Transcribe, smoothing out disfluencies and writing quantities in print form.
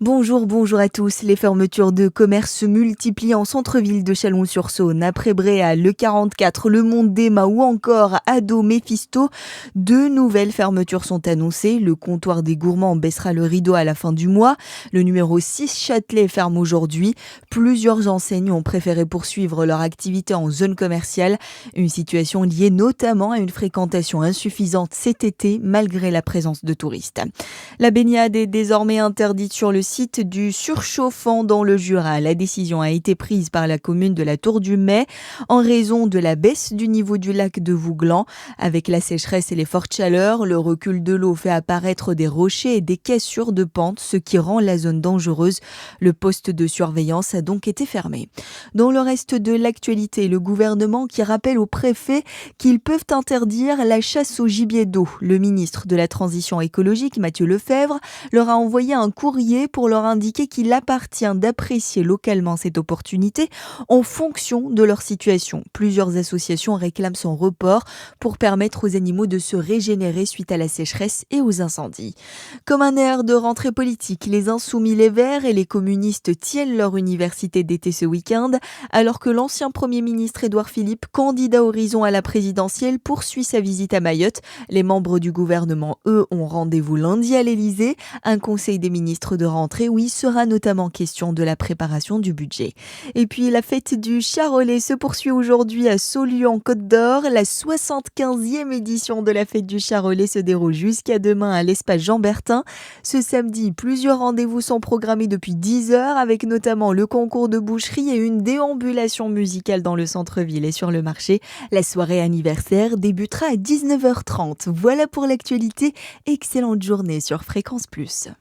Bonjour à tous. Les fermetures de commerce se multiplient en centre-ville de Chalon-sur-Saône. Après Bréal, le 44, le Monde d'Ema ou encore Ado Méphisto, deux nouvelles fermetures sont annoncées. Le comptoir des gourmands baissera le rideau à la fin du mois. Le numéro 6 Châtelet ferme aujourd'hui. Plusieurs enseignes ont préféré poursuivre leur activité en zone commerciale. Une situation liée notamment à une fréquentation insuffisante cet été malgré la présence de touristes. La baignade est désormais interdite sur le site du Surchauffant dans le Jura. La décision a été prise par la commune de la Tour-du-Mai en raison de la baisse du niveau du lac de Vouglan. Avec la sécheresse et les fortes chaleurs, le recul de l'eau fait apparaître des rochers et des cassures de pente, ce qui rend la zone dangereuse. Le poste de surveillance a donc été fermé. Dans le reste de l'actualité, le gouvernement qui rappelle aux préfets qu'ils peuvent interdire la chasse au gibier d'eau. Le ministre de la Transition écologique, Mathieu Lefebvre, leur a envoyé un courrier pour leur indiquer qu'il appartient d'apprécier localement cette opportunité en fonction de leur situation. Plusieurs associations réclament son report pour permettre aux animaux de se régénérer suite à la sécheresse et aux incendies. Comme un air de rentrée politique, les Insoumis, les Verts et les communistes tiennent leur université d'été ce week-end, alors que l'ancien Premier ministre Édouard Philippe, candidat Horizon à la présidentielle, poursuit sa visite à Mayotte. Les membres du gouvernement, eux, ont rendez-vous lundi à l'Elysée. Un conseil des ministres de rentrée où il sera notamment question de la préparation du budget. Et puis la fête du Charolais se poursuit aujourd'hui à Saulieu en Côte d'Or. La 75e édition de la fête du Charolais se déroule jusqu'à demain à l'espace Jean-Bertin. Ce samedi, plusieurs rendez-vous sont programmés depuis 10 heures avec notamment le concours de boucherie et une déambulation musicale dans le centre-ville et sur le marché. La soirée anniversaire débutera à 19h30. Voilà pour l'actualité. Excellente journée sur Fréquence Plus.